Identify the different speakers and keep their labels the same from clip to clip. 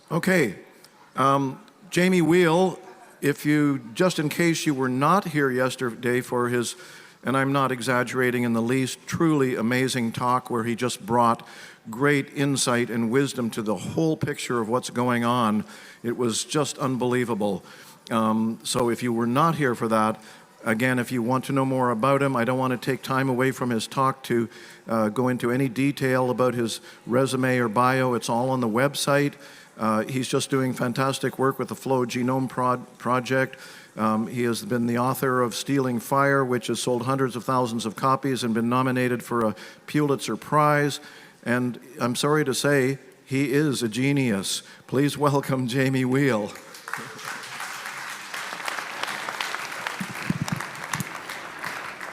Speaker 1: Okay, Jamie Wheel, just in case you were not here yesterday for his, and I'm not exaggerating in the least, truly amazing talk where he just brought great insight and wisdom to the whole picture of what's going on. It was just unbelievable. So if you were not here for that, again, if you want to know more about him, I don't want to take time away from his talk to go into any detail about his resume or bio. It's all on the website. He's just doing fantastic work with the Flow Genome Project. He has been the author of Stealing Fire, which has sold hundreds of thousands of copies and been nominated for a Pulitzer Prize. And I'm sorry to say, he is a genius. Please welcome Jamie Wheel.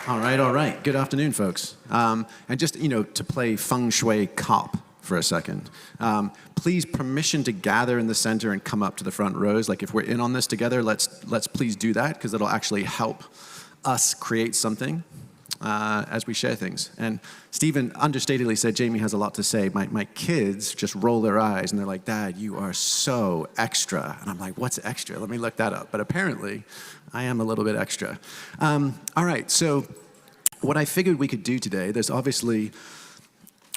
Speaker 2: All right. Good afternoon, folks. And just, to play feng shui cop for a second, please permission to gather in the center and come up to the front rows. Like if we're in on this together, let's please do that, because it'll actually help us create something as we share things. And Stephen understatedly said Jamie has a lot to say. My kids just roll their eyes and they're like, "Dad, you are so extra." And I'm like, "What's extra? Let me look that up." But apparently, I am a little bit extra. All right, so what I figured we could do today, there's obviously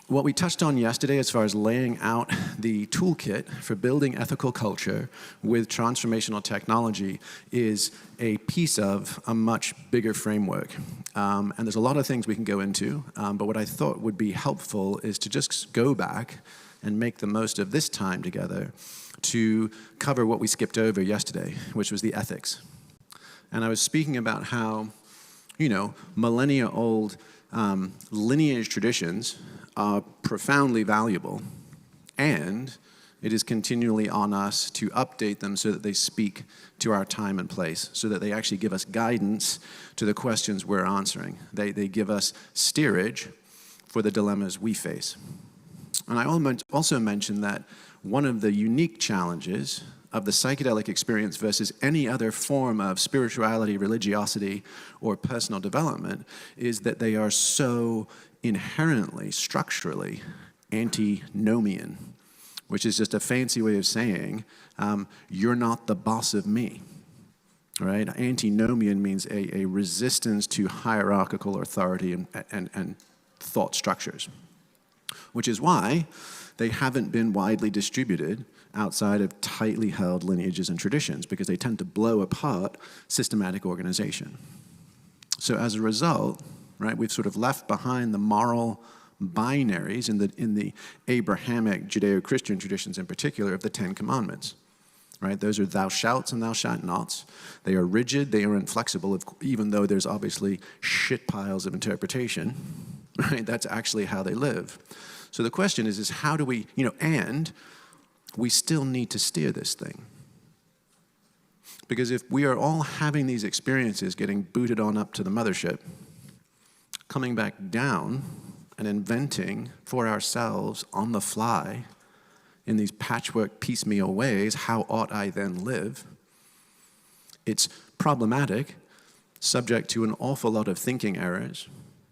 Speaker 2: what we touched on yesterday as far as laying out the toolkit for building ethical culture with transformational technology is a piece of a much bigger framework. And there's a lot of things we can go into, but what I thought would be helpful is to just go back and make the most of this time together to cover what we skipped over yesterday, which was the ethics. And I was speaking about how, millennia-old lineage traditions are profoundly valuable, and it is continually on us to update them so that they speak to our time and place, so that they actually give us guidance to the questions we're answering. They give us steerage for the dilemmas we face. And I also mentioned that one of the unique challenges of the psychedelic experience versus any other form of spirituality, religiosity, or personal development is that they are so inherently, structurally antinomian, which is just a fancy way of saying you're not the boss of me, right? Antinomian means a resistance to hierarchical authority and thought structures, which is why they haven't been widely distributed outside of tightly held lineages and traditions, because they tend to blow apart systematic organization. So as a result, right, we've sort of left behind the moral binaries in the Abrahamic Judeo-Christian traditions in particular of the Ten Commandments, right? Those are thou shalt and thou shalt nots. They are rigid, they are inflexible, even though there's obviously shit piles of interpretation, right? That's actually how they live. So the question is how do we, and we still need to steer this thing. Because if we are all having these experiences, getting booted on up to the mothership, coming back down and inventing for ourselves on the fly in these patchwork piecemeal ways, how ought I then live? It's problematic, subject to an awful lot of thinking errors,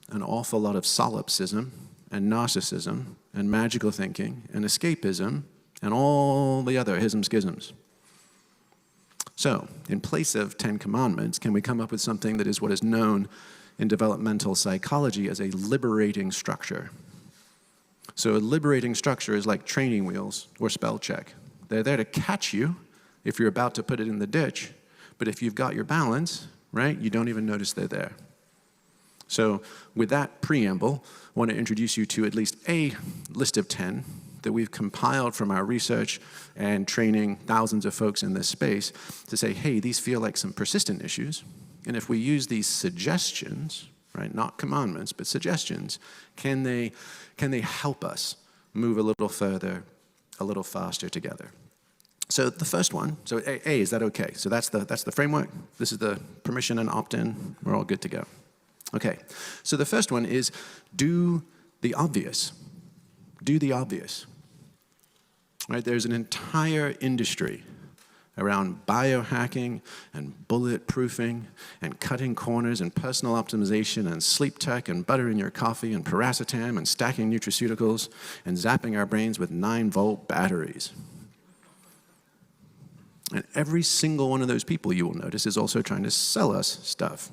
Speaker 2: an awful lot of solipsism and narcissism and magical thinking and escapism and all the other schisms. So, in place of 10 commandments, can we come up with something that is what is known in developmental psychology as a liberating structure? So a liberating structure is like training wheels or spell check. They're there to catch you if you're about to put it in the ditch, but if you've got your balance, right, you don't even notice they're there. So with that preamble, I want to introduce you to at least a list of 10 that we've compiled from our research and training thousands of folks in this space to say, hey, these feel like some persistent issues. And if we use these suggestions, right, not commandments, but suggestions, can they help us move a little further, a little faster together? So the first one, so A, is that okay? So that's the framework. This is the permission and opt-in. We're all good to go. Okay, so the first one is do the obvious. Do the obvious. Right, there's an entire industry around biohacking and bulletproofing and cutting corners and personal optimization and sleep tech and butter in your coffee and paracetam and stacking nutraceuticals and zapping our brains with 9-volt batteries. And every single one of those people, you will notice, is also trying to sell us stuff.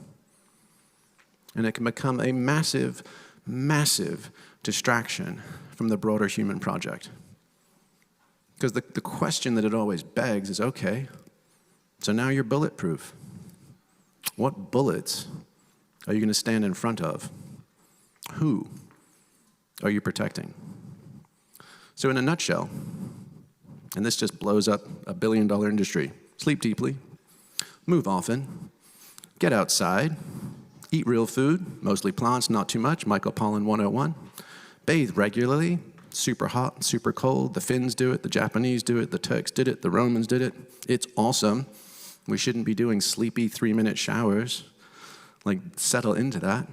Speaker 2: And it can become a massive, massive distraction from the broader human project. Because the question that it always begs is, okay, so now you're bulletproof. What bullets are you going to stand in front of? Who are you protecting? So in a nutshell, and this just blows up a billion-dollar industry, sleep deeply, move often, get outside, eat real food, mostly plants, not too much, Michael Pollan 101, bathe regularly, super hot, super cold, the Finns do it, the Japanese do it, the Turks did it, the Romans did it. It's awesome. We shouldn't be doing sleepy 3-minute showers. Like, settle into that.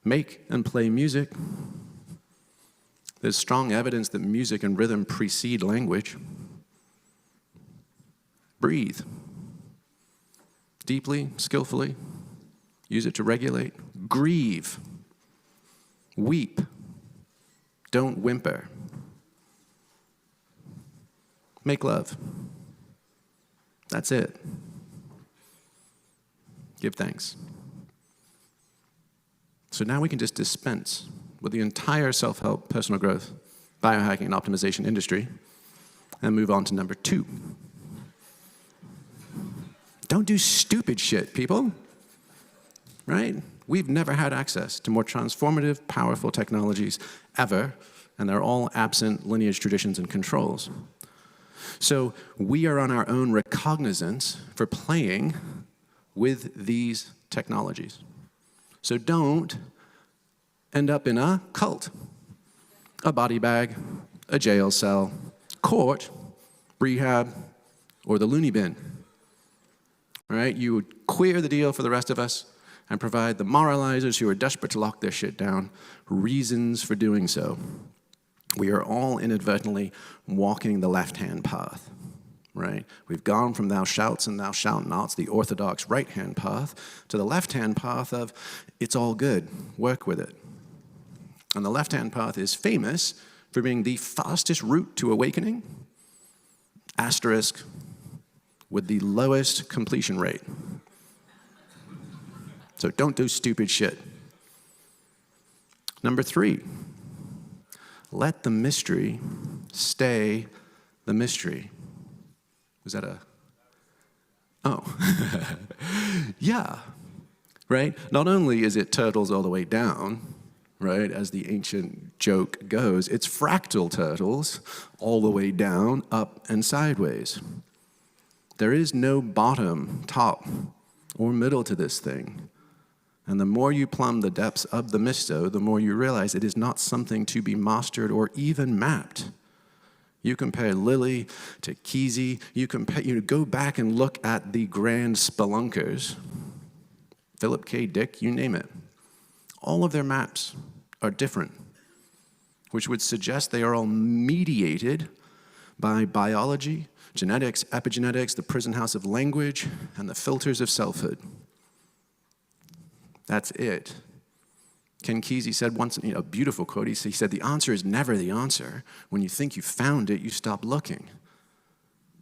Speaker 2: Make and play music. There's strong evidence that music and rhythm precede language. Breathe. Deeply, skillfully. Use it to regulate. Grieve. Weep. Don't whimper. Make love. That's it. Give thanks. So now we can just dispense with the entire self-help, personal growth, biohacking, and optimization industry and move on to number 2. Don't do stupid shit, people. Right? We've never had access to more transformative, powerful technologies ever, and they're all absent lineage, traditions, and controls. So we are on our own recognizance for playing with these technologies. So don't end up in a cult, a body bag, a jail cell, court, rehab, or the loony bin. All right? You would queer the deal for the rest of us and provide the moralizers who are desperate to lock their shit down reasons for doing so. We are all inadvertently walking the left-hand path, right? We've gone from thou shalts and thou shalt nots, the orthodox right-hand path, to the left-hand path of it's all good, work with it. And the left-hand path is famous for being the fastest route to awakening, asterisk, with the lowest completion rate. So don't do stupid shit. Number 3, let the mystery stay the mystery. Was that a... Oh. Yeah. Right? Not only is it turtles all the way down, right, as the ancient joke goes, it's fractal turtles all the way down, up, and sideways. There is no bottom, top, or middle to this thing. And the more you plumb the depths of the mysto, the more you realize it is not something to be mastered or even mapped. You compare Lilly to Kesey, you go back and look at the grand spelunkers, Philip K. Dick, you name it. All of their maps are different, which would suggest they are all mediated by biology, genetics, epigenetics, the prison house of language, and the filters of selfhood. That's it. Ken Kesey said once, a beautiful quote, he said, the answer is never the answer. When you think you found it, you stop looking.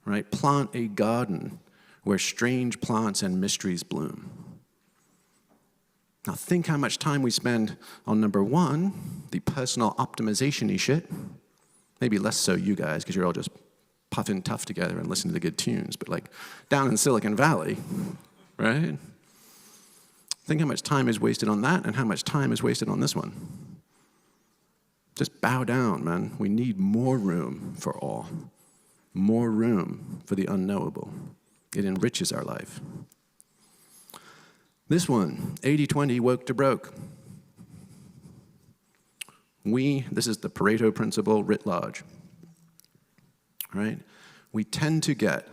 Speaker 2: Right? Plant a garden where strange plants and mysteries bloom. Now think how much time we spend on number 1, the personal optimization-y shit. Maybe less so you guys, because you're all just puffing tough together and listening to good tunes. But like down in Silicon Valley, right? Think how much time is wasted on that and how much time is wasted on this one. Just bow down, man. We need more room for awe. More room for the unknowable. It enriches our life. This one, 80-20, woke to broke. This is the Pareto principle writ large, right? We tend to get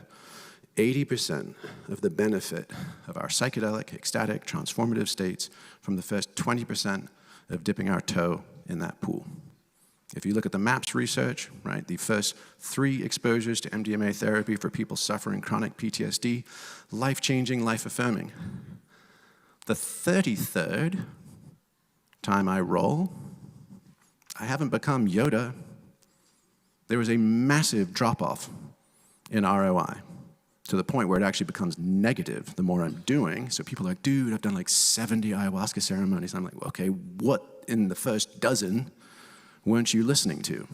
Speaker 2: 80% of the benefit of our psychedelic, ecstatic, transformative states from the first 20% of dipping our toe in that pool. If you look at the MAPS research, right, the first 3 exposures to MDMA therapy for people suffering chronic PTSD, life-changing, life-affirming. The 33rd time I roll, I haven't become Yoda. There was a massive drop-off in ROI, to the point where it actually becomes negative the more I'm doing. So people are like, dude, I've done like 70 ayahuasca ceremonies. I'm like, okay, what in the first dozen weren't you listening to?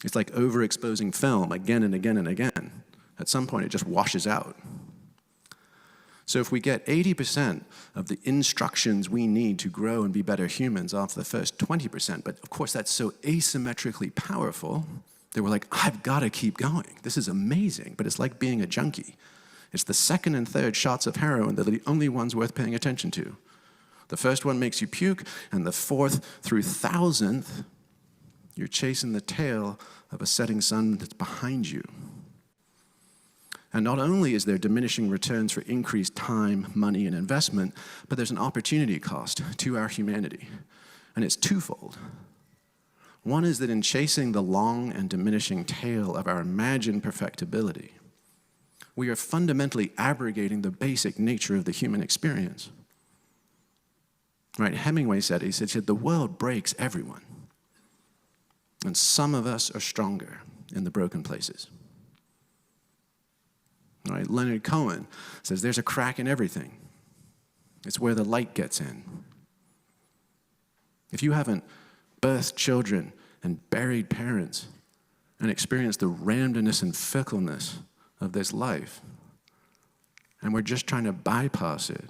Speaker 2: It's like overexposing film again and again and again. At some point, it just washes out. So if we get 80% of the instructions we need to grow and be better humans off the first 20%, but of course that's so asymmetrically powerful that we're like, I've got to keep going. This is amazing, but it's like being a junkie. It's the second and third shots of heroin that are the only ones worth paying attention to. The first one makes you puke, and the fourth through thousandth, you're chasing the tail of a setting sun that's behind you. And not only is there diminishing returns for increased time, money, and investment, but there's an opportunity cost to our humanity. And it's twofold. One is that in chasing the long and diminishing tail of our imagined perfectibility, we are fundamentally abrogating the basic nature of the human experience. Right? Hemingway said, he said, the world breaks everyone. And some of us are stronger in the broken places. Right? Leonard Cohen says there's a crack in everything. It's where the light gets in. If you haven't birthed children and buried parents and experienced the randomness and fickleness of this life, and we're just trying to bypass it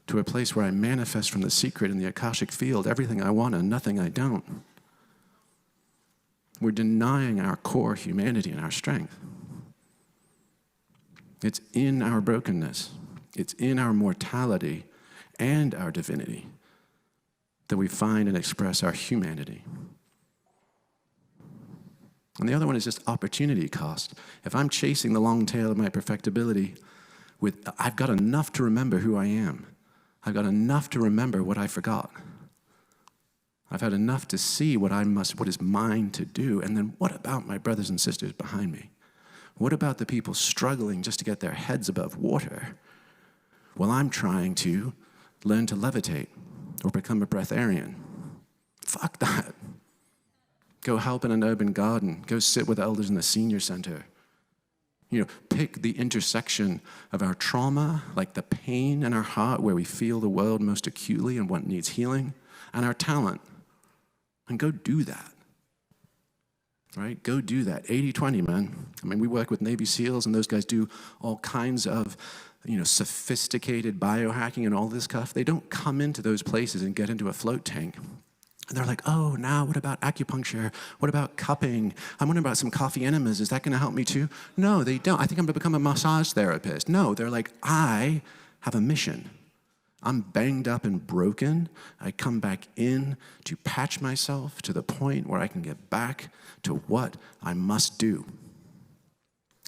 Speaker 2: to a place where I manifest from the secret in the Akashic field everything I want and nothing I don't, we're denying our core humanity and our strength. It's in our brokenness, it's in our mortality and our divinity that we find and express our humanity. And the other one is just opportunity cost. If I'm chasing the long tail of my perfectibility I've got enough to remember who I am. I've got enough to remember what I forgot. I've had enough to see what is mine to do. And then what about my brothers and sisters behind me? What about the people struggling just to get their heads above water while I'm trying to learn to levitate or become a breatharian? Fuck that. Go help in an urban garden. Go sit with elders in the senior center. Pick the intersection of our trauma, like the pain in our heart where we feel the world most acutely and what needs healing, and our talent. And go do that. Right? Go do that. 80-20, man. I mean, we work with Navy SEALs, and those guys do all kinds of, sophisticated biohacking and all this stuff. They don't come into those places and get into a float tank. And they're like, oh, now what about acupuncture? What about cupping? I'm wondering about some coffee enemas. Is that going to help me too? No, they don't. I think I'm going to become a massage therapist. No, they're like, I have a mission. I'm banged up and broken. I come back in to patch myself to the point where I can get back to what I must do.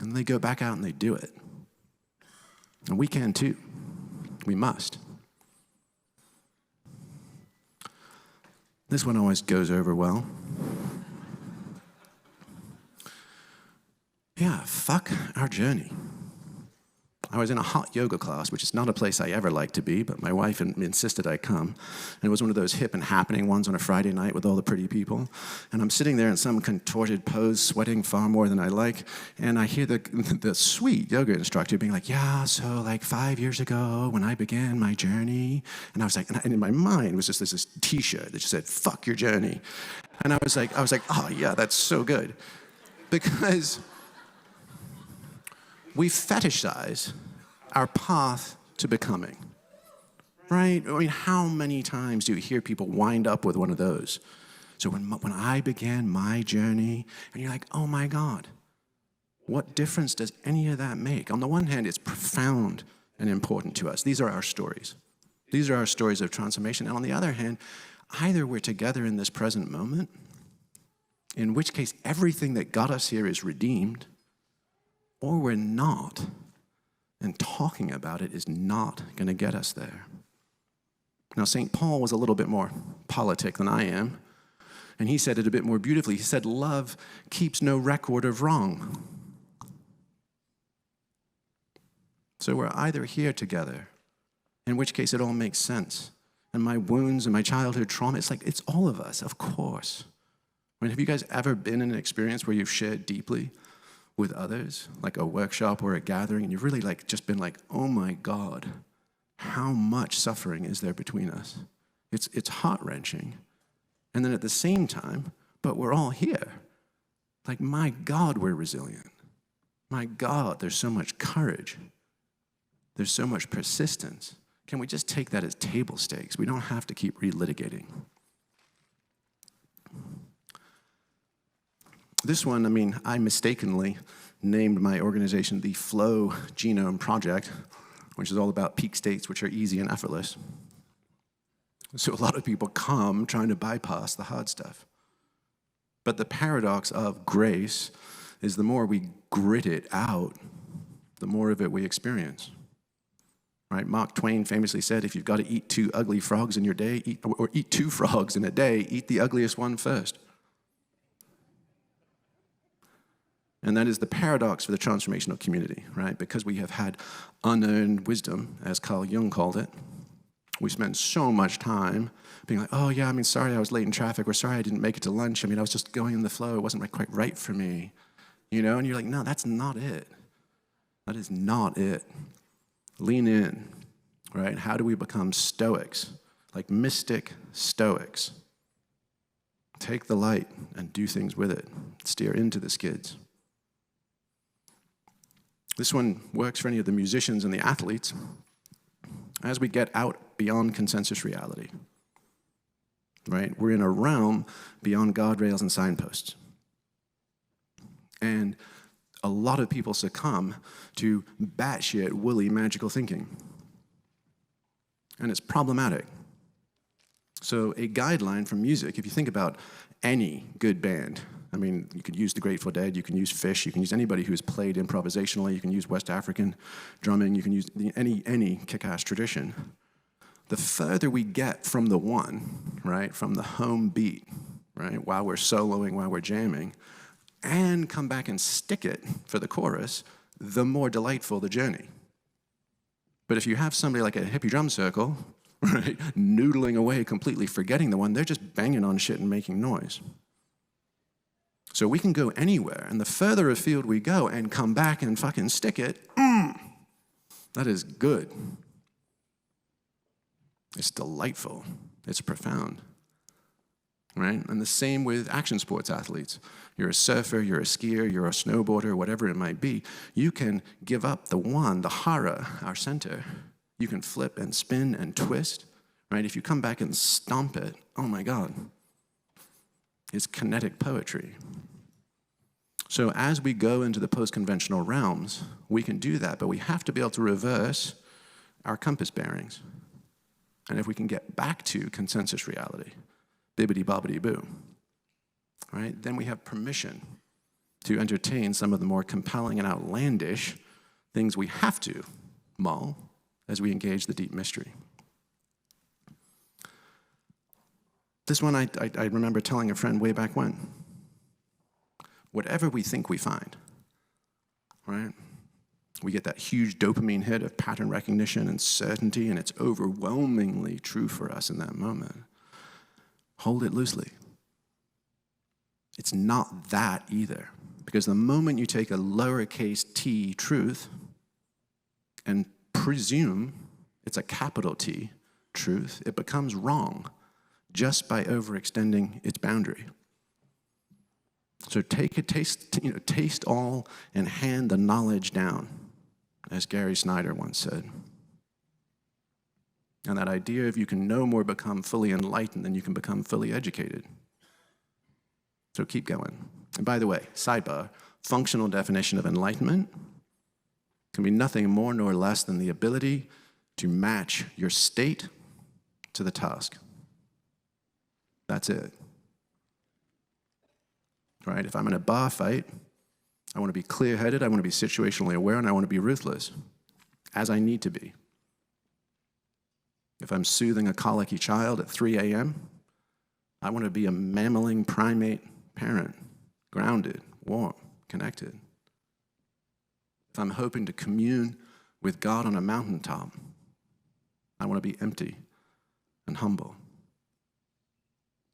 Speaker 2: And they go back out and they do it. And we can too. We must. This one always goes over well. Yeah, fuck our journey. I was in a hot yoga class, which is not a place I ever like to be, but my wife insisted I come. And it was one of those hip and happening ones on a Friday night with all the pretty people. And I'm sitting there in some contorted pose, sweating far more than I like. And I hear the sweet yoga instructor being like, yeah, so like 5 years ago when I began my journey. And I was like, and in my mind was just this t-shirt that just said, fuck your journey. And I was like, oh yeah, that's so good. Because we fetishize our path to becoming, right? I mean, how many times do you hear people wind up with one of those? So when I began my journey, and you're like, oh my God, what difference does any of that make? On the one hand, it's profound and important to us. These are our stories. These are our stories of transformation. And on the other hand, either we're together in this present moment, in which case everything that got us here is redeemed, or we're not, and talking about it is not going to get us there. Now, St. Paul was a little bit more politic than I am, and he said it a bit more beautifully. He said, love keeps no record of wrong. So we're either here together, in which case it all makes sense, and my wounds and my childhood trauma, it's all of us, of course. I mean, have you guys ever been in an experience where you've shared deeply with others, like a workshop or a gathering, and you've really like just been like, oh my God, how much suffering is there between us? It's heart-wrenching. And then at the same time, but we're all here. Like, my God, we're resilient. My God, there's so much courage. There's so much persistence. Can we just take that as table stakes? We don't have to keep relitigating. This one, I mean, I mistakenly named my organization the Flow Genome Project, which is all about peak states which are easy and effortless. So a lot of people come trying to bypass the hard stuff. But the paradox of grace is the more we grit it out, the more of it we experience. Right? Mark Twain famously said, if you've got to eat 2 ugly frogs in your day, eat 2 frogs in a day, eat the ugliest one first. And that is the paradox for the transformational community, right? Because we have had unearned wisdom, as Carl Jung called it. We spend so much time being like, oh yeah, I mean, sorry I was late in traffic, or sorry I didn't make it to lunch. I mean, I was just going in the flow. It wasn't quite right for me, you know? And you're like, no, that's not it. That is not it. Lean in, right? How do we become stoics? Like mystic stoics. Take the light and do things with it. Steer into the skids. This one works for any of the musicians and the athletes. As we get out beyond consensus reality, right? We're in a realm beyond guardrails and signposts. And a lot of people succumb to batshit woolly magical thinking. And it's problematic. So a guideline from music, if you think about any good band, I mean, you could use the Grateful Dead, you can use Fish, you can use anybody who's played improvisationally, you can use West African drumming, you can use any kick-ass tradition. The further we get from the one, right, from the home beat, right, while we're soloing, while we're jamming, and come back and stick it for the chorus, the more delightful the journey. But if you have somebody like a hippie drum circle, right, noodling away, completely forgetting the one, they're just banging on shit and making noise. So we can go anywhere, and the further afield we go and come back and fucking stick it, that is good. It's delightful. It's profound, right? And the same with action sports athletes. You're a surfer, you're a skier, you're a snowboarder, whatever it might be. You can give up the one, the hara, our center. You can flip and spin and twist, right? If you come back and stomp it, oh my God. It's kinetic poetry. So as we go into the post-conventional realms, we can do that, but we have to be able to reverse our compass bearings. And if we can get back to consensus reality, bibbidi-bobbidi-boo, right, then we have permission to entertain some of the more compelling and outlandish things we have to mull as we engage the deep mystery. This one I remember telling a friend way back when. Whatever we think we find, right? We get that huge dopamine hit of pattern recognition and certainty, and it's overwhelmingly true for us in that moment. Hold it loosely. It's not that either, because the moment you take a lowercase t truth and presume it's a capital T truth, it becomes wrong just by overextending its boundary. So taste all and hand the knowledge down, as Gary Snyder once said. And that idea of you can no more become fully enlightened than you can become fully educated. So keep going. And by the way, sidebar, functional definition of enlightenment can be nothing more nor less than the ability to match your state to the task. That's it. Right? If I'm in a bar fight, I want to be clear-headed, I want to be situationally aware, and I want to be ruthless, as I need to be. If I'm soothing a colicky child at 3 a.m., I want to be a mammaling primate parent, grounded, warm, connected. If I'm hoping to commune with God on a mountaintop, I want to be empty and humble.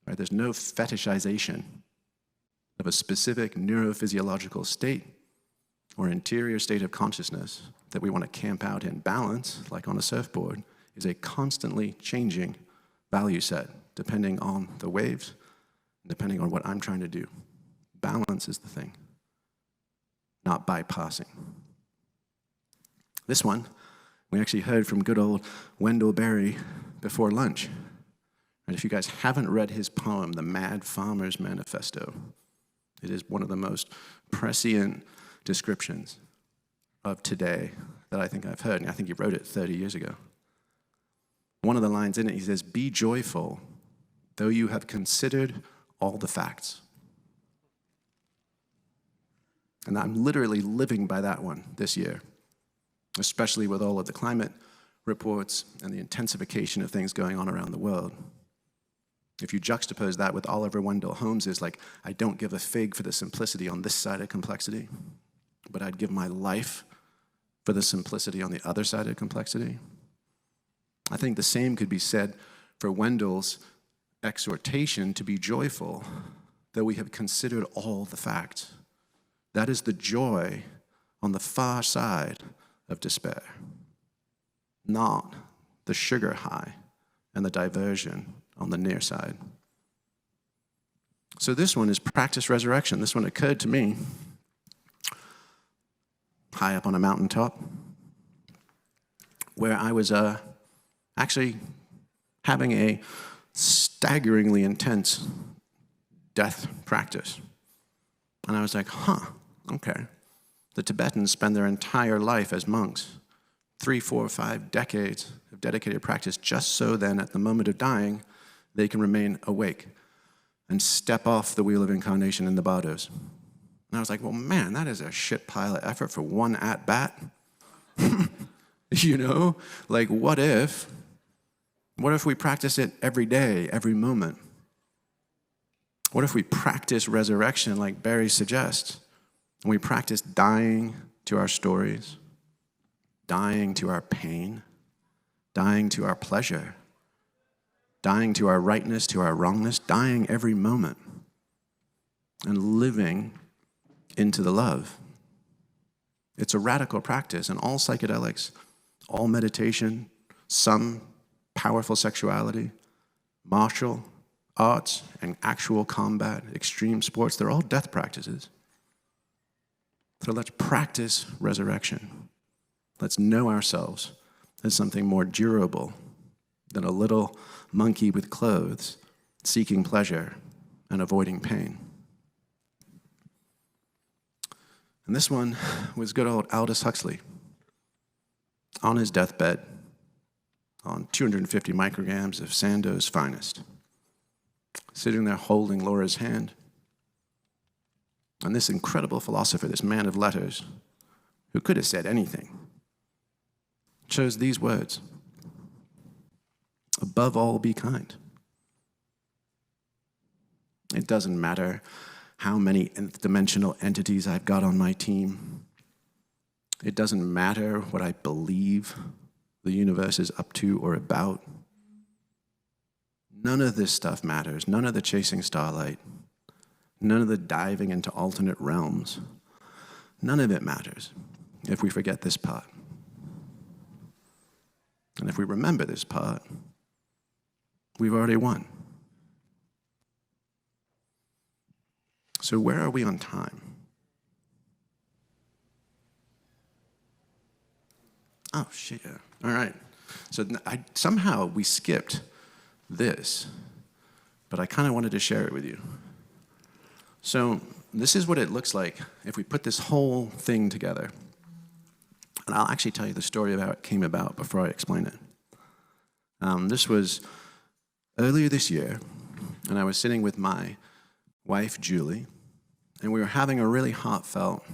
Speaker 2: Right? There's no fetishization a specific neurophysiological state or interior state of consciousness that we want to camp out in balance, like on a surfboard, is a constantly changing value set, depending on the waves, depending on what I'm trying to do. Balance is the thing, not bypassing. This one, we actually heard from good old Wendell Berry before lunch. And if you guys haven't read his poem, The Mad Farmer's Manifesto, it is one of the most prescient descriptions of today that I think I've heard. And I think he wrote it 30 years ago. One of the lines in it, he says, "Be joyful, though you have considered all the facts." And I'm literally living by that one this year, especially with all of the climate reports and the intensification of things going on around the world. If you juxtapose that with Oliver Wendell Holmes' like, I don't give a fig for the simplicity on this side of complexity, but I'd give my life for the simplicity on the other side of complexity. I think the same could be said for Wendell's exhortation to be joyful, though we have considered all the facts. That is the joy on the far side of despair, not the sugar high and the diversion on the near side. So this one is practice resurrection. This one occurred to me high up on a mountaintop where I was actually having a staggeringly intense death practice. And I was like, okay. The Tibetans spend their entire life as monks, 3, 4, 5 decades of dedicated practice, just so then at the moment of dying, they can remain awake and step off the wheel of incarnation in the bardos. And I was like, well, man, that is a shit pile of effort for one at-bat. You know? Like, what if we practice it every day, every moment? What if we practice resurrection like Barry suggests? And we practice dying to our stories, dying to our pain, dying to our pleasure, dying to our rightness, to our wrongness, dying every moment, and living into the love. It's a radical practice, and all psychedelics, all meditation, some powerful sexuality, martial arts, and actual combat, extreme sports, they're all death practices. So let's practice resurrection. Let's know ourselves as something more durable than a little monkey with clothes seeking pleasure and avoiding pain. And this one was good old Aldous Huxley on his deathbed on 250 micrograms of Sandoz finest, sitting there holding Laura's hand. And this incredible philosopher, this man of letters, who could have said anything, chose these words: above all, be kind. It doesn't matter how many nth-dimensional entities I've got on my team. It doesn't matter what I believe the universe is up to or about. None of this stuff matters. None of the chasing starlight. None of the diving into alternate realms. None of it matters if we forget this part. And if we remember this part, we've already won. So where are we on time? Oh, shit. All right. So somehow we skipped this, but I kind of wanted to share it with you. So this is what it looks like if we put this whole thing together. And I'll actually tell you the story of how it came about before I explain it. This was earlier this year, and I was sitting with my wife, Julie, and we were having a really heartfelt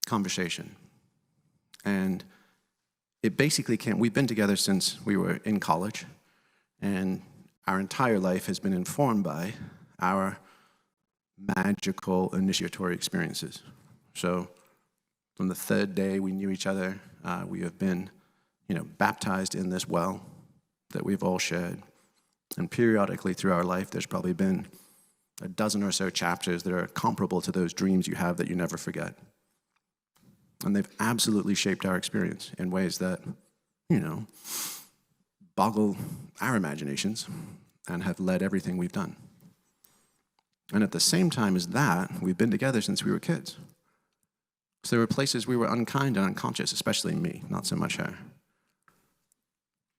Speaker 2: conversation. And it basically we've been together since we were in college, and our entire life has been informed by our magical initiatory experiences. So from the third day we knew each other, we have been, baptized in this well that we've all shared. And periodically through our life, there's probably been a dozen or so chapters that are comparable to those dreams you have that you never forget. And they've absolutely shaped our experience in ways that, boggle our imaginations and have led everything we've done. And at the same time as that, we've been together since we were kids. So there were places we were unkind and unconscious, especially me, not so much her,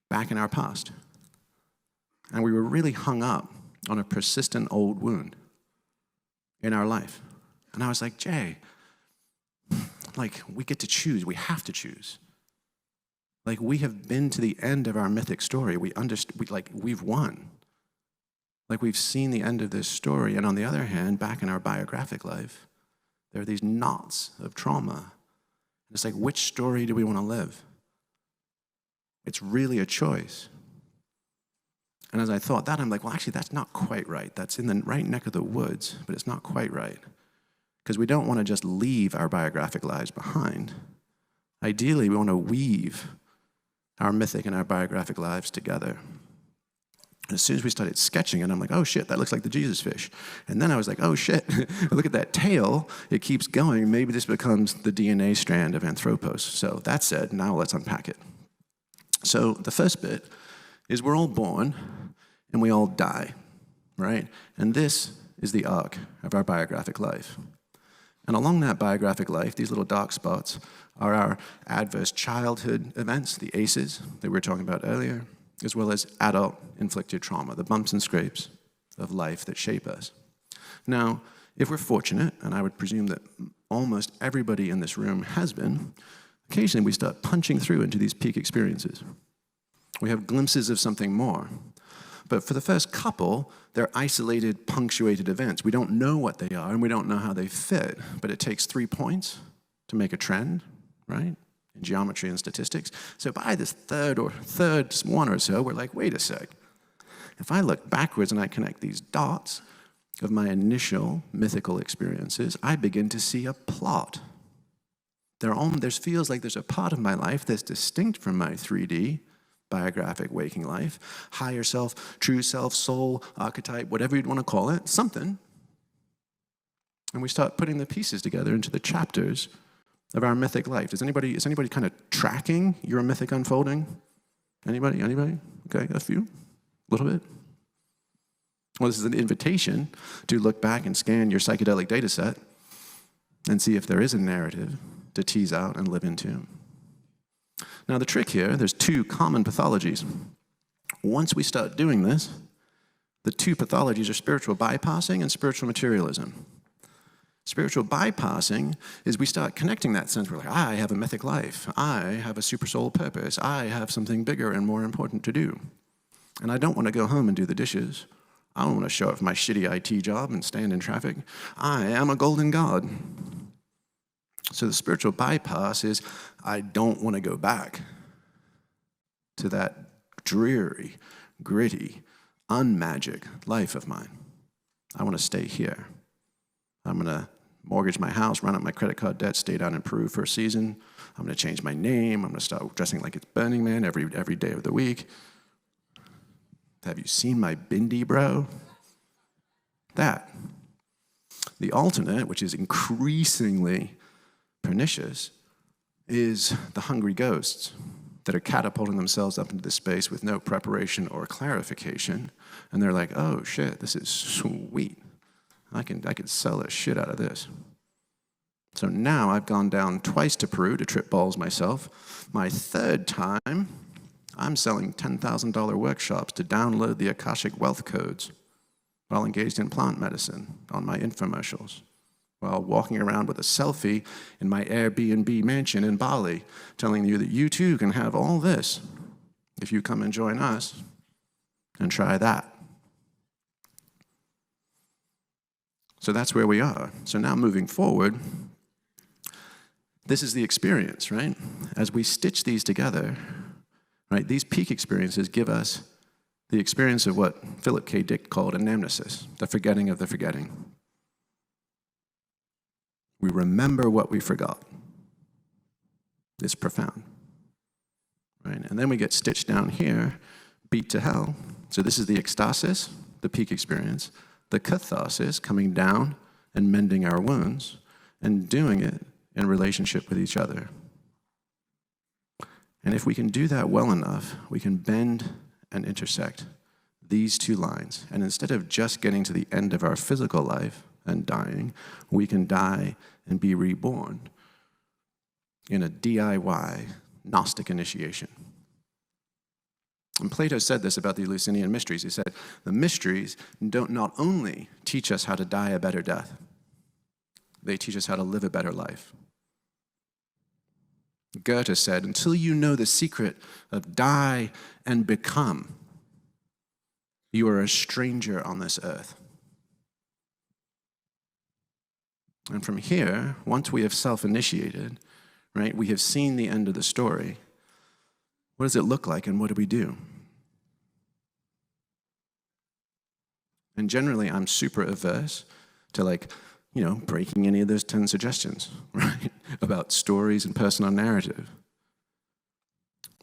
Speaker 2: back in our past. And we were really hung up on a persistent old wound in our life. And I was like, Jay, we get to choose. We have to choose. We have been to the end of our mythic story. We've won. We've seen the end of this story. And on the other hand, back in our biographic life, there are these knots of trauma. It's which story do we want to live? It's really a choice. And as I thought that, I'm like, well, actually, that's not quite right. That's in the right neck of the woods, but it's not quite right. Because we don't want to just leave our biographic lives behind. Ideally, we want to weave our mythic and our biographic lives together. And as soon as we started sketching it, I'm like, oh shit, that looks like the Jesus fish. And then I was like, oh shit, look at that tail. It keeps going. Maybe this becomes the DNA strand of Anthropos. So that said, now let's unpack it. So the first bit is we're all born and we all die, right? And this is the arc of our biographic life. And along that biographic life, these little dark spots are our adverse childhood events, the ACEs that we were talking about earlier, as well as adult-inflicted trauma, the bumps and scrapes of life that shape us. Now, if we're fortunate, and I would presume that almost everybody in this room has been, occasionally we start punching through into these peak experiences. We have glimpses of something more. But for the first couple, they're isolated, punctuated events. We don't know what they are, and we don't know how they fit. But it takes 3 points to make a trend, right? In geometry and statistics. So by this third one or so, we're like, wait a sec. If I look backwards and I connect these dots of my initial mythical experiences, I begin to see a plot. There feels like there's a part of my life that's distinct from my 3D biographic waking life, higher self, true self, soul, archetype, whatever you'd want to call it, something. And we start putting the pieces together into the chapters of our mythic life. Is anybody kind of tracking your mythic unfolding? Anybody? Okay, a few? A little bit? Well, this is an invitation to look back and scan your psychedelic data set and see if there is a narrative to tease out and live into. Now, the trick here, there's 2 common pathologies. Once we start doing this, the 2 pathologies are spiritual bypassing and spiritual materialism. Spiritual bypassing is we start connecting that sense. We're like, I have a mythic life. I have a super soul purpose. I have something bigger and more important to do. And I don't want to go home and do the dishes. I don't want to show up for my shitty IT job and stand in traffic. I am a golden god. So the spiritual bypass is I don't want to go back to that dreary, gritty, unmagic life of mine. I want to stay here. I'm going to mortgage my house, run up my credit card debt, stay down in Peru for a season. I'm going to change my name. I'm going to start dressing like it's Burning Man every day of the week. Have you seen my bindi, bro? That. The alternate, which is increasingly pernicious, is the hungry ghosts that are catapulting themselves up into this space with no preparation or clarification. And they're like, oh shit, this is sweet. I could sell the shit out of this. So now I've gone down twice to Peru to trip balls myself. My 3rd time, I'm selling $10,000 workshops to download the Akashic Wealth Codes while engaged in plant medicine on my infomercials, while walking around with a selfie in my Airbnb mansion in Bali, telling you that you too can have all this if you come and join us and try that. So that's where we are. So now moving forward, this is the experience, right? As we stitch these together, right, these peak experiences give us the experience of what Philip K. Dick called anamnesis, the forgetting of the forgetting. We remember what we forgot. It's profound, right? And then we get stitched down here, beat to hell. So this is the ecstasis, the peak experience. The catharsis, coming down and mending our wounds, and doing it in relationship with each other. And if we can do that well enough, we can bend and intersect these two lines. And instead of just getting to the end of our physical life and dying, we can die and be reborn in a DIY Gnostic initiation. And Plato said this about the Eleusinian mysteries. He said, the mysteries don't not only teach us how to die a better death, they teach us how to live a better life. Goethe said, until you know the secret of die and become, you are a stranger on this earth. And from here, once we have self-initiated, right, we have seen the end of the story. What does it look like and what do we do? And generally, I'm super averse to breaking any of those 10 suggestions, right, about stories and personal narrative.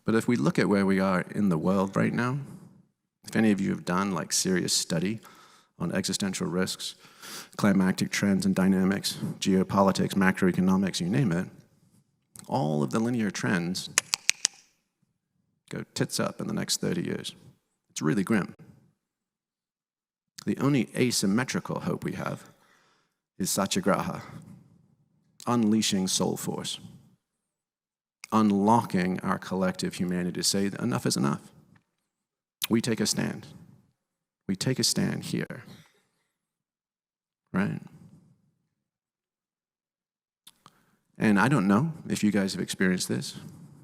Speaker 2: But if we look at where we are in the world right now, if any of you have done serious study on existential risks, climactic trends and dynamics, geopolitics, macroeconomics, you name it, all of the linear trends go tits up in the next 30 years. It's really grim. The only asymmetrical hope we have is Satyagraha, unleashing soul force, unlocking our collective humanity to say enough is enough. We take a stand. We take a stand here, right? And I don't know if you guys have experienced this,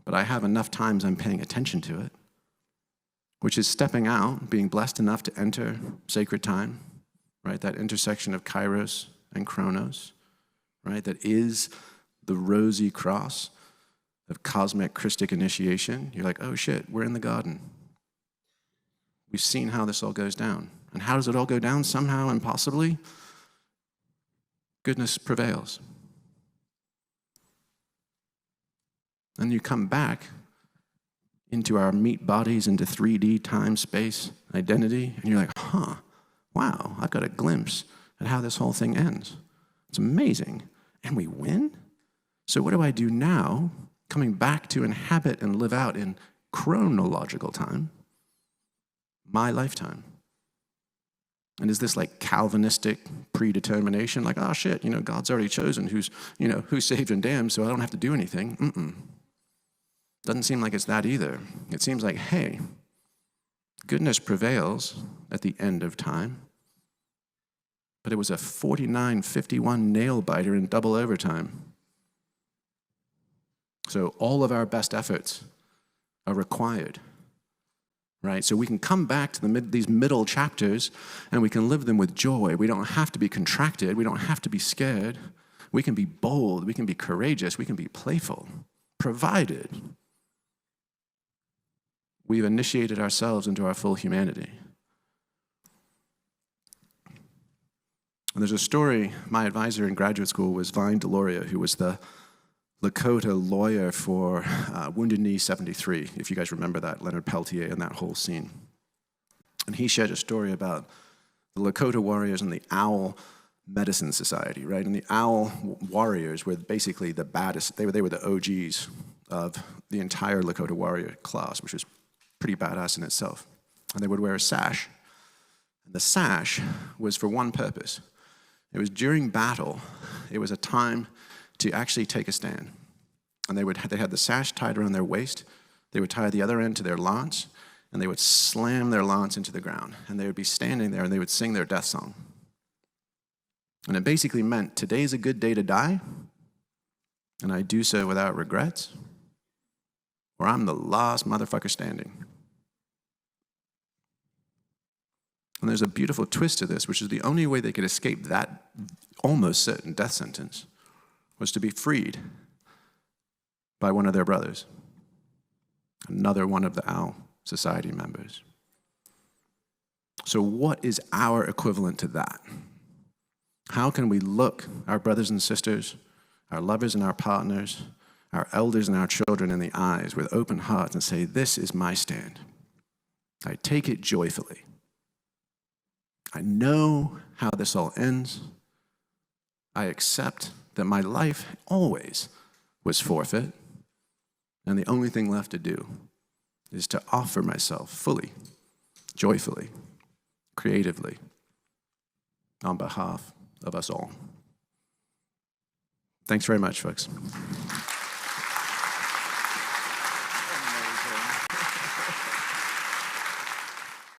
Speaker 2: but I have enough times I'm paying attention to it, which is stepping out, being blessed enough to enter sacred time, right? That intersection of Kairos and Chronos, right? That is the rosy cross of cosmic Christic initiation. You're like, oh shit, we're in the garden. We've seen how this all goes down. And how does it all go down? Somehow and possibly, goodness prevails. And you come back into our meat bodies, into 3D time, space, identity, and you're like, wow, I've got a glimpse at how this whole thing ends. It's amazing. And we win? So what do I do now, coming back to inhabit and live out in chronological time, my lifetime? And is this Calvinistic predetermination? Oh shit, God's already chosen who's saved and damned, so I don't have to do anything. Doesn't seem like it's that either. It seems like, hey, goodness prevails at the end of time, but it was a 49-51 nail biter in double overtime. So all of our best efforts are required, right? So we can come back to these middle chapters and we can live them with joy. We don't have to be contracted. We don't have to be scared. We can be bold. We can be courageous. We can be playful, provided we've initiated ourselves into our full humanity. And there's a story, my advisor in graduate school was Vine Deloria, who was the Lakota lawyer for Wounded Knee 73, if you guys remember that, Leonard Peltier and that whole scene. And he shared a story about the Lakota warriors and the Owl Medicine Society, right? And the Owl warriors were basically the baddest. They were the OGs of the entire Lakota warrior class, which was pretty badass in itself. And they would wear a sash. And the sash was for one purpose. It was during battle. It was a time to actually take a stand. And they had the sash tied around their waist. They would tie the other end to their lance, and they would slam their lance into the ground. And they would be standing there, and they would sing their death song. And it basically meant, today's a good day to die, and I do so without regrets, or I'm the last motherfucker standing. And there's a beautiful twist to this, which is the only way they could escape that almost certain death sentence was to be freed by one of their brothers, another one of the Owl Society members. So what is our equivalent to that? How can we look our brothers and sisters, our lovers and our partners, our elders and our children in the eyes with open hearts and say, this is my stand. I take it joyfully. I know how this all ends. I accept that my life always was forfeit, and the only thing left to do is to offer myself fully, joyfully, creatively, on behalf of us all. Thanks very much, folks.